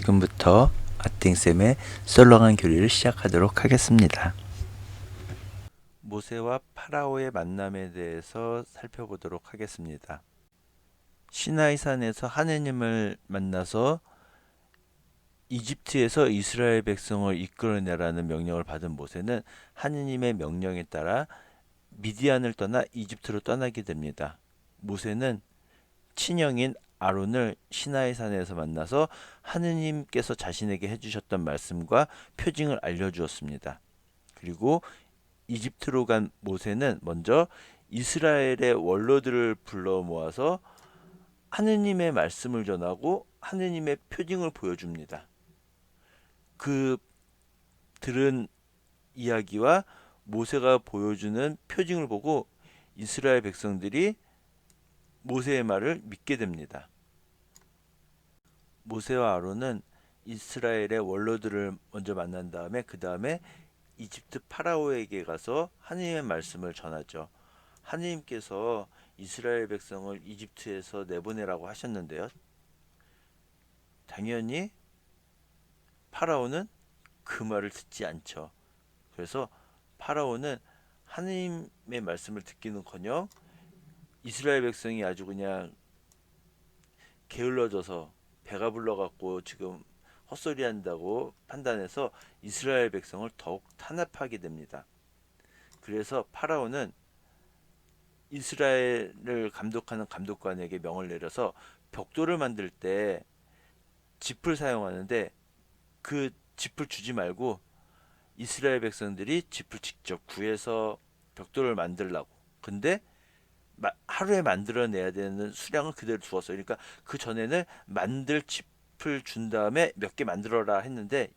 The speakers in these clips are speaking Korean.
지금부터 아팅쌤의 썰렁한 교리를 시작하도록 하겠습니다. 모세와 파라오의 만남에 대해서 살펴보도록 하겠습니다. 시나이산에서 하느님을 만나서 이집트에서 이스라엘 백성을 이끌어내라는 명령을 받은 모세는 하느님의 명령에 따라 미디안을 떠나 이집트로 떠나게 됩니다. 모세는 친형인 아론을 시나이산에서 만나서 하느님께서 자신에게 해주셨던 말씀과 표징을 알려주었습니다. 그리고 이집트로 간 모세는 먼저 이스라엘의 원로들을 불러 모아서 하느님의 말씀을 전하고 하느님의 표징을 보여줍니다. 그 들은 이야기와 모세가 보여주는 표징을 보고 이스라엘 백성들이 모세의 말을 믿게 됩니다. 모세와 아론은 이스라엘의 원로들을 먼저 만난 다음에 그 다음에 이집트 파라오에게 가서 하느님의 말씀을 전하죠. 하느님께서 이스라엘 백성을 이집트에서 내보내라고 하셨는데요. 당연히 파라오는 그 말을 듣지 않죠. 그래서 파라오는 하느님의 말씀을 듣기는커녕 이스라엘 백성이 아주 그냥 게을러져서 배가 불러갖고 지금 헛소리한다고 판단해서 이스라엘 백성을 더욱 탄압하게 됩니다. 그래서 파라오는 이스라엘을 감독하는 감독관에게 명을 내려서 벽돌을 만들 때 짚을 사용하는데 그 짚을 주지 말고 이스라엘 백성들이 짚을 직접 구해서 벽돌을 만들라고. 근데 하루에 만들어내야 되는 수량을 그대로 두었어요. 그러니까 그 전에는 만들 짚을 준 다음에 몇 개 만들어라 했는데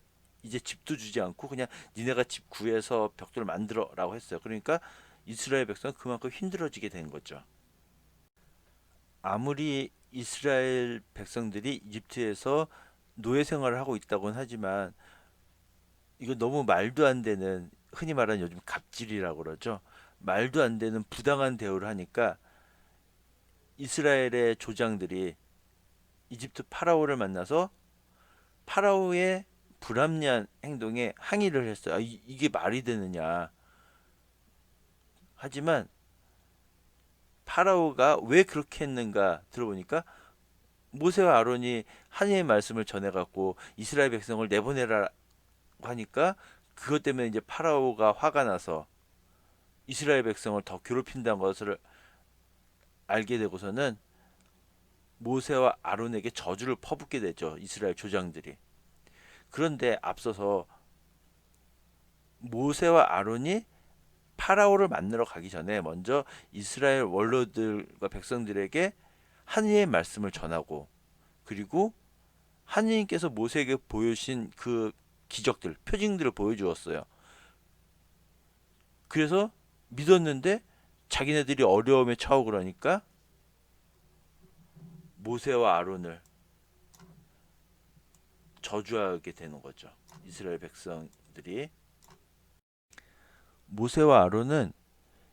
이제 짚도 주지 않고 그냥 니네가 집 구해서 벽돌을 만들어라고 했어요. 그러니까 이스라엘 백성은 그만큼 힘들어지게 된 거죠. 아무리 이스라엘 백성들이 이집트에서 노예 생활을 하고 있다고는 하지만 이거 너무 말도 안 되는, 흔히 말하는 요즘 갑질이라고 그러죠. 말도 안 되는 부당한 대우를 하니까 이스라엘의 조장들이 이집트 파라오를 만나서 파라오의 불합리한 행동에 항의를 했어요. 이게 말이 되느냐. 하지만 파라오가 왜 그렇게 했는가 들어보니까 모세와 아론이 하나님의 말씀을 전해갖고 이스라엘 백성을 내보내라 하니까 그것 때문에 이제 파라오가 화가 나서 이스라엘 백성을 더 괴롭힌다는 것을 알게 되고서는 모세와 아론에게 저주를 퍼붓게 되죠. 이스라엘 조장들이. 그런데 앞서서 모세와 아론이 파라오를 만나러 가기 전에 먼저 이스라엘 원로들과 백성들에게 하느님의 말씀을 전하고 그리고 하느님께서 모세에게 보여주신 그 기적들, 표징들을 보여주었어요. 그래서 믿었는데 자기네들이 어려움에 처하고 그러니까 모세와 아론을 저주하게 되는 거죠. 이스라엘 백성들이. 모세와 아론은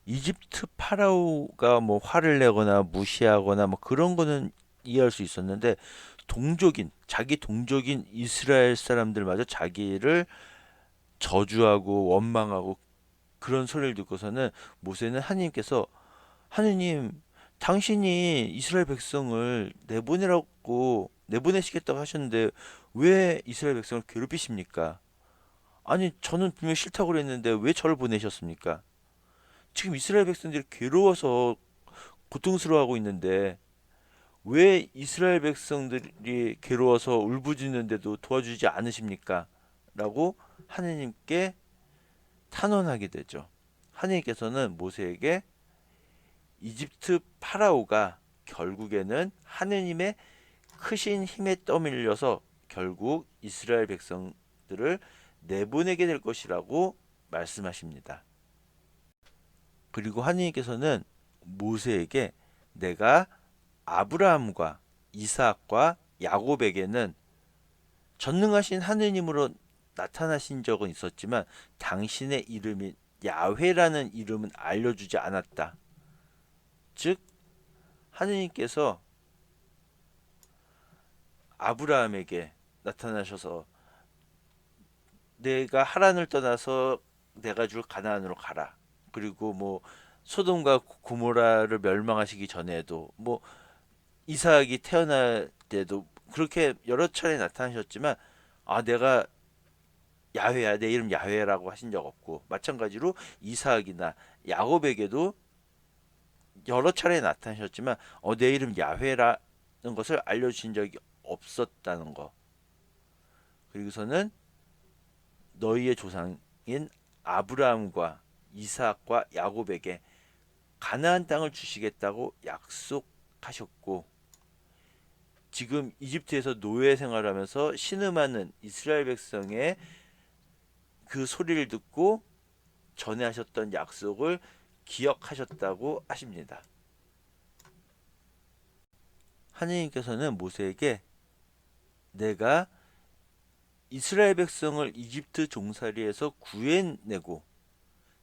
이집트 파라오가 뭐 화를 내거나 무시하거나 뭐 그런 거는 이해할 수 있었는데 자기 동족인 이스라엘 사람들마저 자기를 저주하고 원망하고 그런 소리를 듣고서는 모세는 하나님께서, 하느님, 당신이 이스라엘 백성을 내보내시겠다고 하셨는데 왜 이스라엘 백성을 괴롭히십니까? 아니, 저는 분명히 싫다고 그랬는데 왜 저를 보내셨습니까? 지금 이스라엘 백성들이 괴로워서 고통스러워하고 있는데 왜 이스라엘 백성들이 괴로워서 울부짖는데도 도와주지 않으십니까? 라고 하느님께 탄원하게 되죠. 하느님께서는 모세에게 이집트 파라오가 결국에는 하느님의 크신 힘에 떠밀려서 결국 이스라엘 백성들을 내보내게 될 것이라고 말씀하십니다. 그리고 하느님께서는 모세에게 내가 아브라함과 이삭과 야곱에게는 전능하신 하느님으로 나타나신 적은 있었지만 당신의 이름이 야훼라는 이름은 알려주지 않았다. 즉 하느님께서 아브라함에게 나타나셔서 내가 하란을 떠나서 내가 줄 가나안으로 가라. 그리고 뭐 소돔과 고모라를 멸망하시기 전에도 뭐 이삭이 태어날 때도 그렇게 여러 차례 나타나셨지만 아 내가 야훼야 내 이름 야훼라고 하신 적 없고 마찬가지로 이삭이나 야곱에게도 여러 차례 나타나셨지만 내 이름 야훼라는 것을 알려주신 적이 없었다는 거. 그리고서는 너희의 조상인 아브라함과 이삭과 야곱에게 가나안 땅을 주시겠다고 약속하셨고 지금 이집트에서 노예 생활하면서 신음하는 이스라엘 백성의 그 소리를 듣고 전에 하셨던 약속을 기억하셨다고 하십니다. 하느님께서는 모세에게 내가 이스라엘 백성을 이집트 종살이에서 구해내고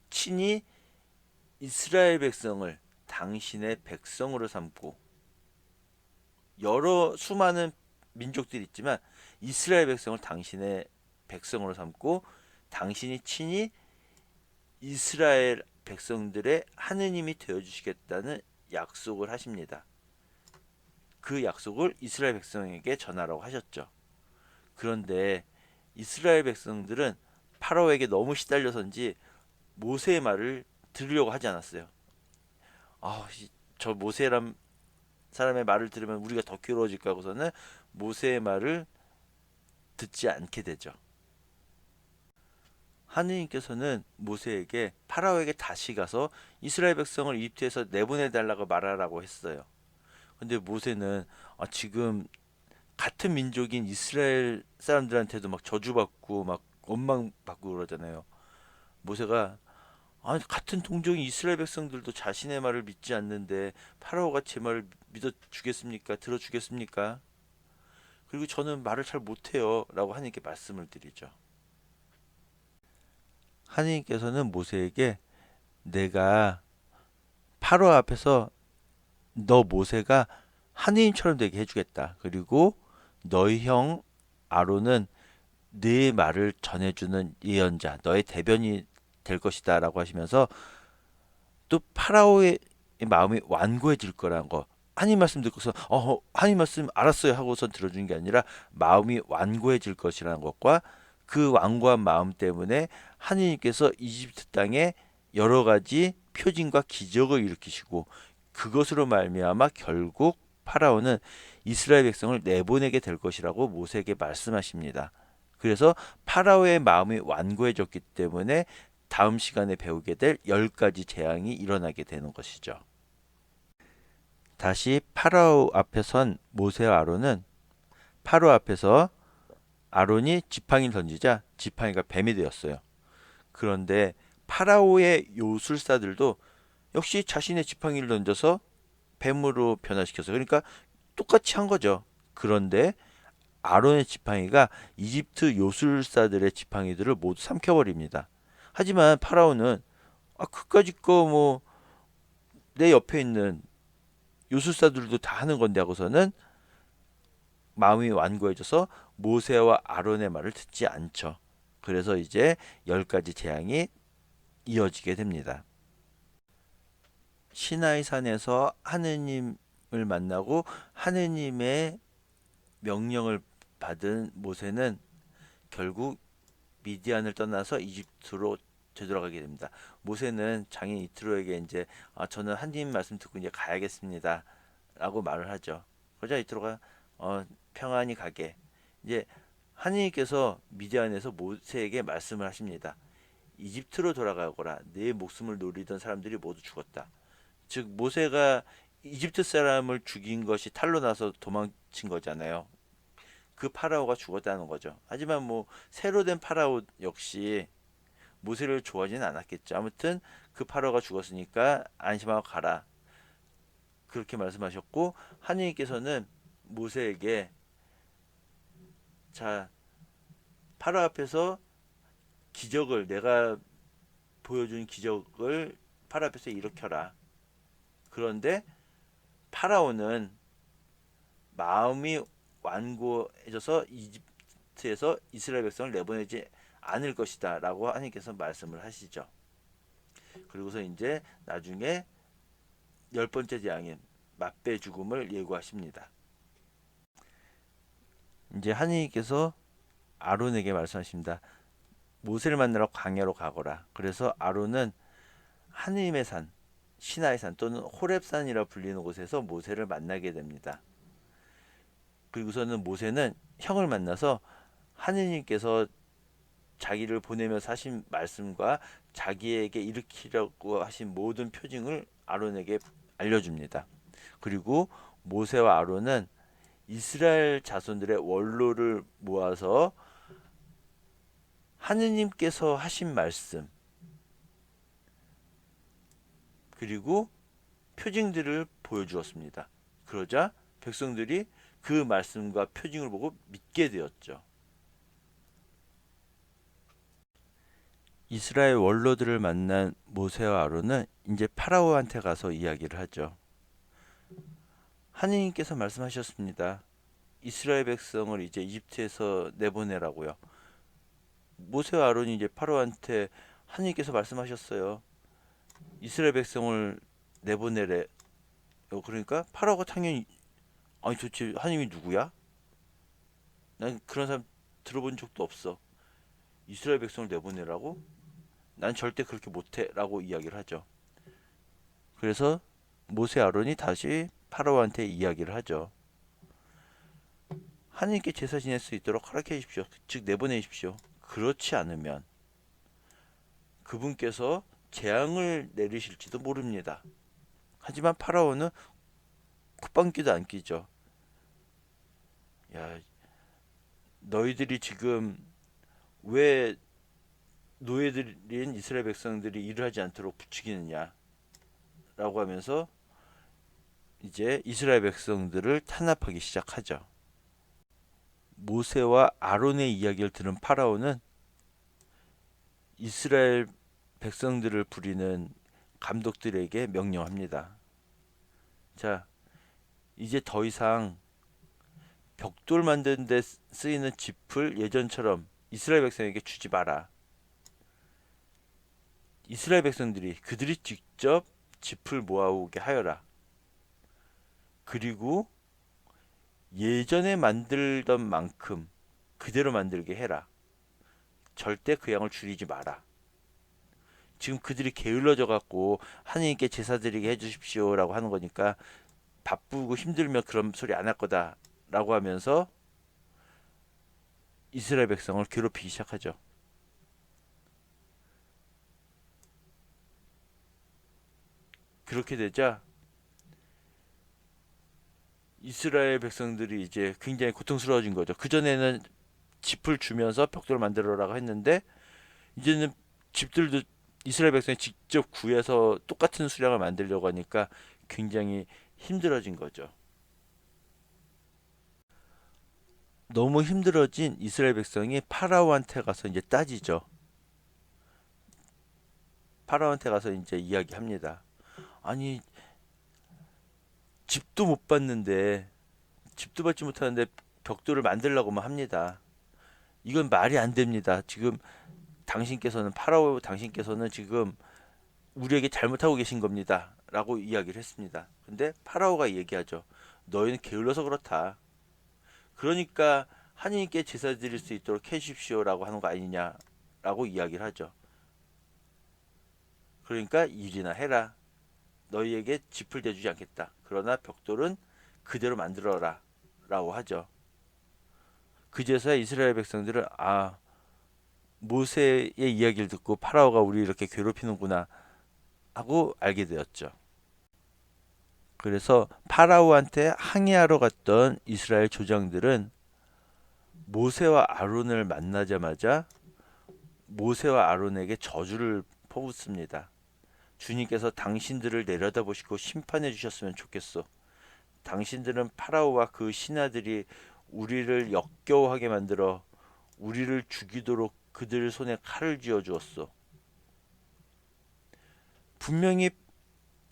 친히 이스라엘 백성을 당신의 백성으로 삼고 여러 수많은 민족들이 있지만 이스라엘 백성을 당신의 백성으로 삼고 당신이 친히 이스라엘 백성들의 하느님이 되어주시겠다는 약속을 하십니다. 그 약속을 이스라엘 백성에게 전하라고 하셨죠. 그런데 이스라엘 백성들은 파라오에게 너무 시달려서인지 모세의 말을 들으려고 하지 않았어요. 저 모세란 사람의 말을 들으면 우리가 더 괴로워질까 하고서는 모세의 말을 듣지 않게 되죠. 하느님께서는 모세에게 파라오에게 다시 가서 이스라엘 백성을 이집트에서 내보내달라고 말하라고 했어요. 근데 모세는 지금 같은 민족인 이스라엘 사람들한테도 막 저주받고 막 원망받고 그러잖아요. 모세가 같은 동족인 이스라엘 백성들도 자신의 말을 믿지 않는데 파라오가 제 말을 믿어 주겠습니까? 들어 주겠습니까? 그리고 저는 말을 잘 못해요. 라고 하나님께 말씀을 드리죠. 하나님께서는 모세에게 내가 파라오 앞에서 너 모세가 하느님처럼 되게 해주겠다. 그리고 너희 형 아론은 네 말을 전해주는 예언자, 너의 대변이 될 것이다 라고 하시면서 또 파라오의 마음이 완고해질 거라는 거 하나님 말씀 듣고서 하나님 말씀 알았어요 하고선 들어주는 게 아니라 마음이 완고해질 것이라는 것과 그 완고한 마음 때문에 하느님께서 이집트 땅에 여러 가지 표징과 기적을 일으키시고 그것으로 말미암아 결국 파라오는 이스라엘 백성을 내보내게 될 것이라고 모세에게 말씀하십니다. 그래서 파라오의 마음이 완고해졌기 때문에 다음 시간에 배우게 될 10가지 재앙이 일어나게 되는 것이죠. 다시 파라오 앞에 선 모세와 아론은 파라오 앞에서 아론이 지팡이를 던지자 지팡이가 뱀이 되었어요. 그런데 파라오의 요술사들도 역시 자신의 지팡이를 던져서 뱀으로 변화시켜서 그러니까 똑같이 한 거죠. 그런데 아론의 지팡이가 이집트 요술사들의 지팡이들을 모두 삼켜버립니다. 하지만 파라오는 그까짓 거 뭐 내 옆에 있는 요술사들도 다 하는 건데 하고서는 마음이 완고해져서 모세와 아론의 말을 듣지 않죠. 그래서 이제 10가지 재앙이 이어지게 됩니다. 시나이 산에서 하느님을 만나고 하느님의 명령을 받은 모세는 결국 미디안을 떠나서 이집트로 되돌아가게 됩니다. 모세는 장인 이트로에게 이제 저는 하느님 말씀 듣고 이제 가야겠습니다. 라고 말을 하죠. 그러자 이트로가 평안히 가게. 이제 하느님께서 미디안에서 모세에게 말씀을 하십니다. 이집트로 돌아가거라. 내 목숨을 노리던 사람들이 모두 죽었다. 즉 모세가 이집트 사람을 죽인 것이 탈로 나서 도망친 거잖아요. 그 파라오가 죽었다는 거죠. 하지만 뭐 새로 된 파라오 역시 모세를 좋아하지는 않았겠죠. 아무튼 그 파라오가 죽었으니까 안심하고 가라. 그렇게 말씀하셨고 하느님께서는 모세에게 자 파라오 앞에서 기적을 내가 보여준 기적을 파라오 앞에서 일으켜라. 그런데 파라오는 마음이 완고해져서 이집트에서 이스라엘 백성을 내보내지 않을 것이다 라고 하나님께서 말씀을 하시죠. 그리고서 이제 나중에 10번째 재앙인 맛배 죽음을 예고하십니다. 이제 하나님께서 아론에게 말씀하십니다. 모세를 만나러 광야로 가거라. 그래서 아론은 하느님의 산, 시나이 산 또는 호렙산이라 불리는 곳에서 모세를 만나게 됩니다. 그리고서는 모세는 형을 만나서 하느님께서 자기를 보내면서 하신 말씀과 자기에게 일으키려고 하신 모든 표징을 아론에게 알려줍니다. 그리고 모세와 아론은 이스라엘 자손들의 원로를 모아서 하느님께서 하신 말씀 그리고 표징들을 보여주었습니다. 그러자 백성들이 그 말씀과 표징을 보고 믿게 되었죠. 이스라엘 원로들을 만난 모세와 아론은 이제 파라오한테 가서 이야기를 하죠. 하느님께서 말씀하셨습니다. 이스라엘 백성을 이제 이집트에서 내보내라고요. 모세와 아론이 이제 파라오한테 하느님께서 말씀하셨어요. 이스라엘 백성을 내보내래. 그러니까 파라오가 당연히 아니 도대체 하느님이 누구야? 난 그런 사람 들어본 적도 없어. 이스라엘 백성을 내보내라고? 난 절대 그렇게 못해 라고 이야기를 하죠. 그래서 모세 아론이 다시 파라오한테 이야기를 하죠. 하느님께 제사 지낼 수 있도록 허락해 주십시오. 즉 내보내십시오. 그렇지 않으면 그분께서 재앙을 내리실지도 모릅니다. 하지만 파라오는 콧방귀도 안 끼죠. 야, 너희들이 지금 왜 노예들인 이스라엘 백성들이 일을 하지 않도록 부추기느냐 라고 하면서 이제 이스라엘 백성들을 탄압하기 시작하죠. 모세와 아론의 이야기를 들은 파라오는 이스라엘 백성들을 부리는 감독들에게 명령합니다. 자, 이제 더 이상 벽돌 만드는 데 쓰이는 짚을 예전처럼 이스라엘 백성에게 주지 마라. 이스라엘 백성들이 그들이 직접 짚을 모아오게 하여라. 그리고 예전에 만들던 만큼 그대로 만들게 해라. 절대 그 양을 줄이지 마라. 지금 그들이 게을러져 갖고 하느님께 제사 드리게 해주십시오라고 하는 거니까 바쁘고 힘들면 그런 소리 안 할 거다 라고 하면서 이스라엘 백성을 괴롭히기 시작하죠. 그렇게 되자 이스라엘 백성들이 이제 굉장히 고통스러워진 거죠. 그전에는 짚을 주면서 벽돌을 만들어라고 했는데 이제는 집들도 이스라엘 백성이 직접 구해서 똑같은 수량을 만들려고 하니까 굉장히 힘들어진 거죠. 너무 힘들어진 이스라엘 백성이 파라오한테 가서 이제 따지죠. 파라오한테 가서 이제 이야기합니다. 아니 집도 못 받는데 집도 받지 못하는데 벽돌을 만들려고만 합니다. 이건 말이 안 됩니다. 지금 당신께서는 파라오 당신께서는 지금 우리에게 잘못하고 계신 겁니다. 라고 이야기를 했습니다. 근데 파라오가 얘기하죠. 너희는 게을러서 그렇다. 그러니까 하느님께 제사 드릴 수 있도록 해주십시오라고 하는 거 아니냐 라고 이야기를 하죠. 그러니까 일이나 해라. 너희에게 짚을 대주지 않겠다. 그러나 벽돌은 그대로 만들어라 라고 하죠. 그제서야 이스라엘 백성들은 모세의 이야기를 듣고 파라오가 우리 이렇게 괴롭히는구나 하고 알게 되었죠. 그래서 파라오한테 항의하러 갔던 이스라엘 조장들은 모세와 아론을 만나자마자 모세와 아론에게 저주를 퍼붓습니다. 주님께서 당신들을 내려다보시고 심판해 주셨으면 좋겠소. 당신들은 파라오와 그 신하들이 우리를 역겨워하게 만들어 우리를 죽이도록 그들 손에 칼을 쥐어 주었소. 분명히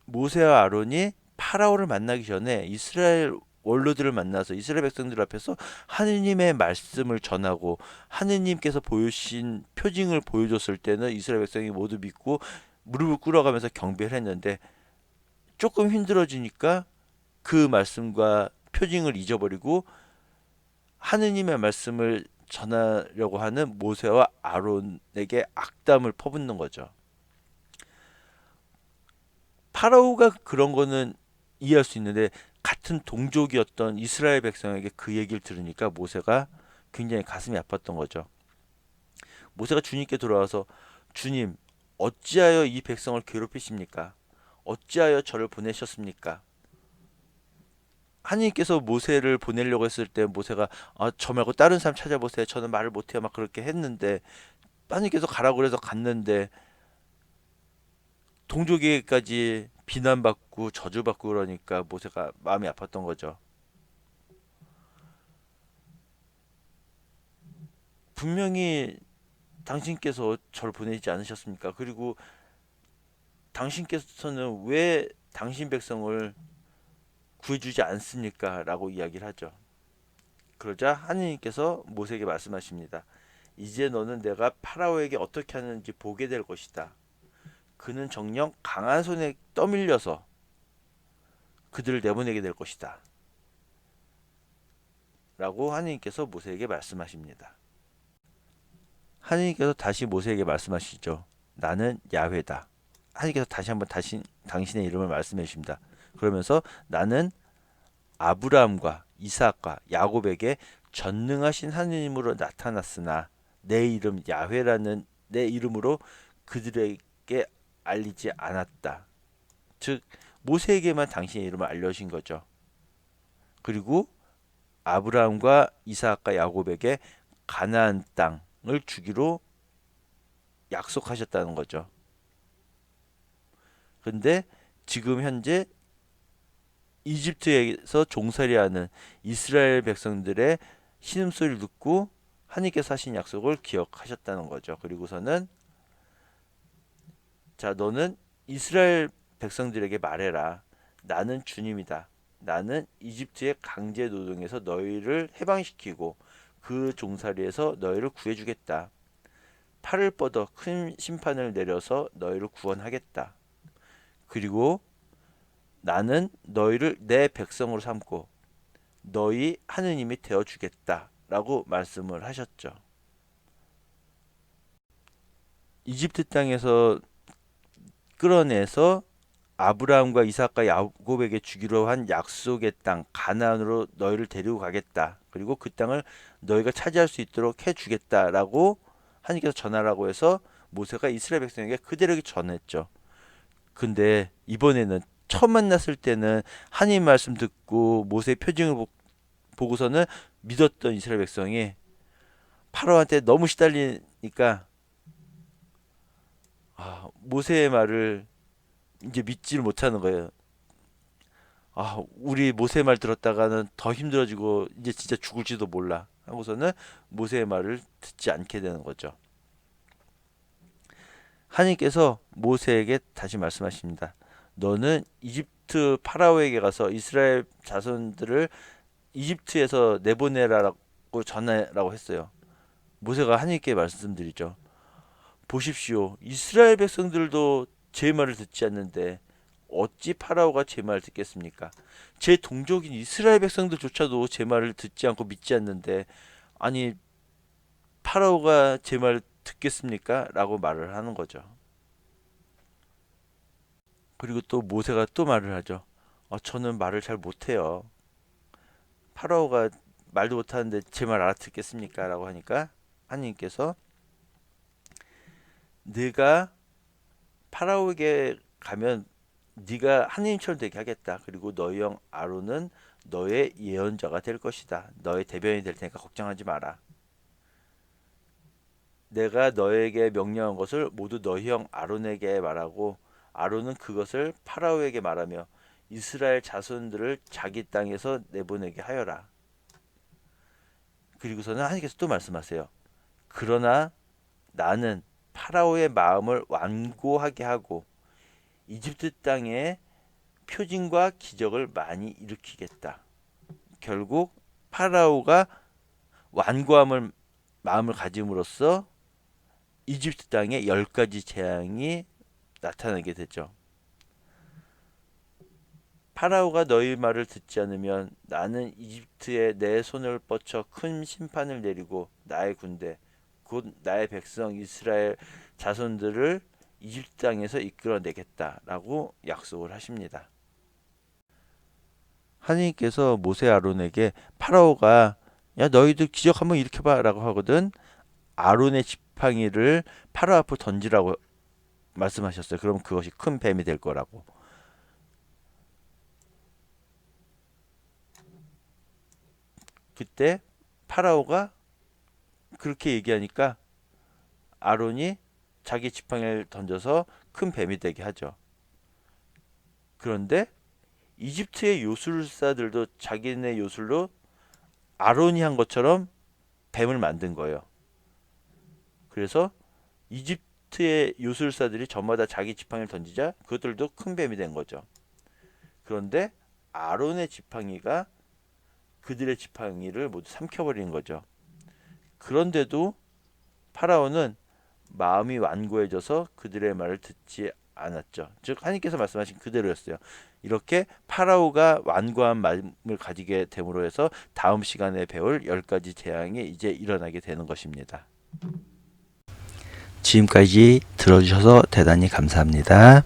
모세와 아론이 파라오를 만나기 전에 이스라엘 원로들을 만나서 이스라엘 백성들 앞에서 하느님의 말씀을 전하고 하느님께서 보여주신 표징을 보여줬을 때는 이스라엘 백성이 모두 믿고 무릎을 꿇어가면서 경배를 했는데 조금 힘들어지니까 그 말씀과 표징을 잊어버리고 하느님의 말씀을 전하려고 하는 모세와 아론에게 악담을 퍼붓는 거죠. 파라오가 그런 거는 이해할 수 있는데 같은 동족이었던 이스라엘 백성에게 그 얘기를 들으니까 모세가 굉장히 가슴이 아팠던 거죠. 모세가 주님께 돌아와서 주님, 어찌하여 이 백성을 괴롭히십니까? 어찌하여 저를 보내셨습니까? 하나님께서 모세를 보내려고 했을 때 모세가 저 말고 다른 사람 찾아보세요. 저는 말을 못해요. 막 그렇게 했는데 하나님께서 가라고 그래서 갔는데 동족에게까지 비난받고 저주받고 그러니까 모세가 마음이 아팠던 거죠. 분명히 당신께서 저를 보내지 않으셨습니까? 그리고 당신께서는 왜 당신 백성을 구해주지 않습니까? 라고 이야기를 하죠. 그러자 하느님께서 모세에게 말씀하십니다. 이제 너는 내가 파라오에게 어떻게 하는지 보게 될 것이다. 그는 정녕 강한 손에 떠밀려서 그들을 내보내게 될 것이다. 라고 하느님께서 모세에게 말씀하십니다. 하느님께서 다시 모세에게 말씀하시죠. 나는 야훼다. 하느님께서 다시 한번 당신의 이름을 말씀해 주십니다. 그러면서 나는 아브라함과 이삭과 야곱에게 전능하신 하느님으로 나타났으나 내 이름 야훼라는 내 이름으로 그들에게 알리지 않았다. 즉 모세에게만 당신의 이름을 알려주신 거죠. 그리고 아브라함과 이삭과 야곱에게 가나안 땅을 주기로 약속하셨다는 거죠. 근데 지금 현재 이집트에서 종살이하는 이스라엘 백성들의 신음소리를 듣고 하나님께서 하신 약속을 기억하셨다는 거죠. 그리고서는 자, 너는 이스라엘 백성들에게 말해라. 나는 주님이다. 나는 이집트의 강제 노동에서 너희를 해방시키고 그 종살이에서 너희를 구해주겠다. 팔을 뻗어 큰 심판을 내려서 너희를 구원하겠다. 그리고 나는 너희를 내 백성으로 삼고 너희 하느님이 되어 주겠다라고 말씀을 하셨죠. 이집트 땅에서 끌어내서 아브라함과 이삭과 야곱에게 주기로 한 약속의 땅 가나안으로 너희를 데리고 가겠다. 그리고 그 땅을 너희가 차지할 수 있도록 해 주겠다라고 하나님께서 전하라고 해서 모세가 이스라엘 백성에게 그대로 전했죠. 근데 이번에는 처음 만났을 때는 하나님 말씀 듣고 모세의 표징을 보고서는 믿었던 이스라엘 백성이 파라오한테 너무 시달리니까 모세의 말을 이제 믿지를 못하는 거예요. 우리 모세의 말 들었다가는 더 힘들어지고 이제 진짜 죽을지도 몰라 하고서는 모세의 말을 듣지 않게 되는 거죠. 하나님께서 모세에게 다시 말씀하십니다. 너는 이집트 파라오에게 가서 이스라엘 자손들을 이집트에서 내보내라고 전하라고 했어요. 모세가 하나님께 말씀드리죠. 보십시오. 이스라엘 백성들도 제 말을 듣지 않는데 어찌 파라오가 제 말을 듣겠습니까? 제 동족인 이스라엘 백성들조차도 제 말을 듣지 않고 믿지 않는데 아니 파라오가 제 말을 듣겠습니까? 라고 말을 하는 거죠. 그리고 또 모세가 또 말을 하죠. 저는 말을 잘 못해요. 파라오가 말도 못하는데 제 말 알아듣겠습니까? 라고 하니까 하나님께서 네가 파라오에게 가면 네가 하나님처럼 되게 하겠다. 그리고 너희 형 아론은 너의 예언자가 될 것이다. 너의 대변이 될 테니까 걱정하지 마라. 내가 너에게 명령한 것을 모두 너희 형 아론에게 말하고 아론은 그것을 파라오에게 말하며 이스라엘 자손들을 자기 땅에서 내보내게 하여라. 그리고서는 하나님께서 또 말씀하세요. 그러나 나는 파라오의 마음을 완고하게 하고 이집트 땅에 표징과 기적을 많이 일으키겠다. 결국 파라오가 완고함을 마음을 가짐으로써 이집트 땅에 10가지 재앙이 나타나게 되죠. 파라오가 너희 말을 듣지 않으면 나는 이집트에 내 손을 뻗쳐 큰 심판을 내리고 나의 군대 곧 나의 백성 이스라엘 자손들을 이집트 땅에서 이끌어내겠다라고 약속을 하십니다. 하나님께서 모세 아론에게 파라오가 야 너희들 기적 한번 일으켜봐라고 하거든 아론의 지팡이를 파라오 앞으로 던지라고 말씀하셨어요. 그럼 그것이 큰 뱀이 될 거라고. 그때 파라오가 그렇게 얘기하니까 아론이 자기 지팡이를 던져서 큰 뱀이 되게 하죠. 그런데 이집트의 요술사들도 자기네 요술로 아론이 한 것처럼 뱀을 만든 거예요. 그래서 이집트의 요술사들이 저마다 자기 지팡이를 던지자 그들도 큰 뱀이 된 거죠. 그런데 아론의 지팡이가 그들의 지팡이를 모두 삼켜버린 거죠. 그런데도 파라오는 마음이 완고해져서 그들의 말을 듣지 않았죠. 즉 하나님께서 말씀하신 그대로였어요. 이렇게 파라오가 완고한 마음을 가지게 됨으로 해서 다음 시간에 배울 10가지 재앙이 이제 일어나게 되는 것입니다. 지금까지 들어주셔서 대단히 감사합니다.